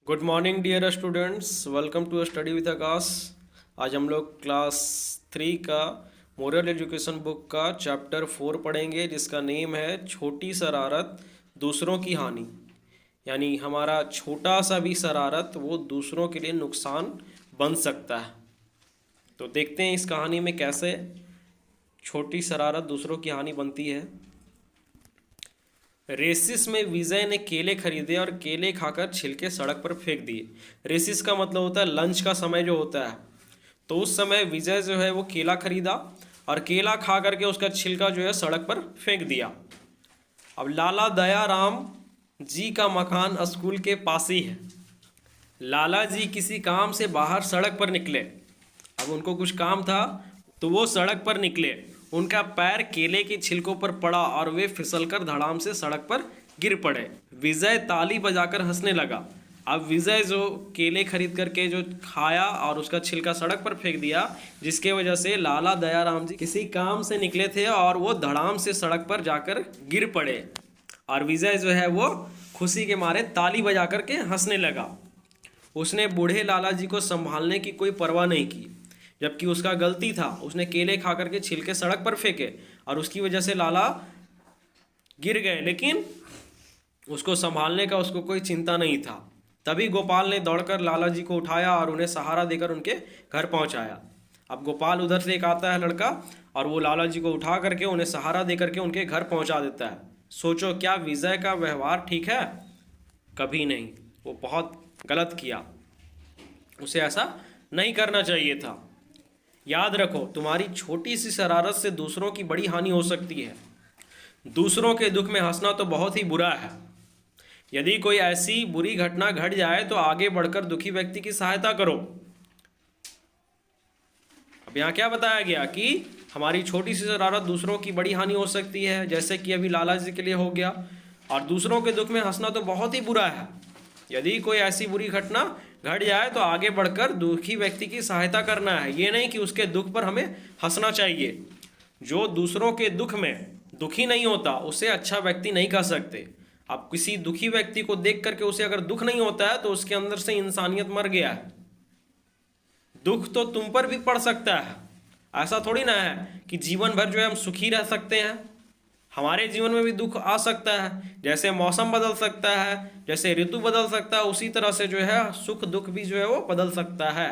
Good morning dear students, welcome to study with Aakash. आज हम लोग क्लास 3 का मोरल एजुकेशन बुक का चैप्टर 4 पढ़ेंगे, जिसका नेम है छोटी शरारत दूसरों की हानि। यानी हमारा छोटा सा भी शरारत वो दूसरों के लिए नुकसान बन सकता है। तो देखते हैं इस कहानी में कैसे छोटी शरारत दूसरों की हानि बनती है। रेसिस में विजय ने केले खरीदे और केले खाकर छिलके सड़क पर फेंक दिए। रेसिस का मतलब होता है लंच का समय जो होता है। तो उस समय विजय जो है वो केला खरीदा और केला खा करके उसका छिलका जो है सड़क पर फेंक दिया। अब लाला दयाराम जी का मकान स्कूल के पास ही है। लाला जी किसी काम से बाहर सड़क पर निकले। अब उनको कुछ काम था तो वो सड़क पर निकले। उनका पैर केले के छिलकों पर पड़ा और वे फिसलकर धड़ाम से सड़क पर गिर पड़े। विजय ताली बजाकर हंसने लगा। अब विजय जो केले खरीद करके जो खाया और उसका छिलका सड़क पर फेंक दिया, जिसके वजह से लाला दयाराम जी किसी काम से निकले थे और वो धड़ाम से सड़क पर जाकर गिर पड़े। और विजय जो है वो खुशी के मारे ताली बजा करके हंसने लगा। उसने बूढ़े लाला जी को संभालने की कोई परवाह नहीं की, जबकि उसका गलती था। उसने केले खा करके छिलके सड़क पर फेंके और उसकी वजह से लाला गिर गए, लेकिन उसको संभालने का उसको कोई चिंता नहीं था। तभी गोपाल ने दौड़कर लाला जी को उठाया और उन्हें सहारा देकर उनके घर पहुंचाया। अब गोपाल उधर से एक आता है लड़का और वो लाला जी को उठा करके उन्हें सहारा दे करके उनके घर पहुंचा देता है। सोचो, क्या विजय का व्यवहार ठीक है? कभी नहीं। वो बहुत गलत किया, उसे ऐसा नहीं करना चाहिए था। याद रखो, तुम्हारी छोटी सी शरारत से दूसरों की बड़ी हानि हो सकती है। दूसरों के दुख में हंसना तो बहुत ही बुरा है। यदि कोई ऐसी बुरी घटना घट जाए तो आगे बढ़कर दुखी व्यक्ति की सहायता करो। अब यहाँ क्या बताया गया कि हमारी छोटी सी शरारत दूसरों की बड़ी हानि हो सकती है, जैसे कि अभी लाला जी के लिए हो गया। और दूसरों के दुख में हंसना तो बहुत ही बुरा है। यदि कोई ऐसी बुरी घटना घट जाए तो आगे बढ़कर दुखी व्यक्ति की सहायता करना है, ये नहीं कि उसके दुख पर हमें हंसना चाहिए। जो दूसरों के दुख में दुखी नहीं होता उसे अच्छा व्यक्ति नहीं कह सकते। आप किसी दुखी व्यक्ति को देख करके उसे अगर दुख नहीं होता है तो उसके अंदर से इंसानियत मर गया है। दुख तो तुम पर भी पड़ सकता है। ऐसा थोड़ी ना है कि जीवन भर जो है हम सुखी रह सकते हैं। हमारे जीवन में भी दुख आ सकता है। जैसे मौसम बदल सकता है, जैसे ऋतु बदल सकता है, उसी तरह से जो है सुख दुख भी जो है वो बदल सकता है।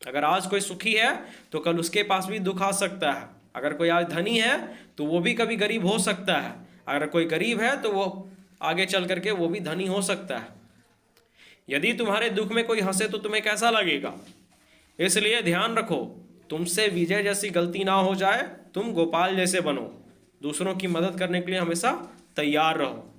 अगर आज कोई सुखी है तो कल उसके पास भी दुख आ सकता है। अगर कोई आज धनी है तो वो भी कभी गरीब हो सकता है। अगर कोई गरीब है तो वो आगे चल करके वो भी धनी हो सकता है। यदि तुम्हारे दुख में कोई हंसे तो तुम्हें कैसा लगेगा? इसलिए ध्यान रखो, तुमसे विजय जैसी गलती ना हो जाए। तुम गोपाल जैसे बनो, दूसरों की मदद करने के लिए हमेशा तैयार रहो।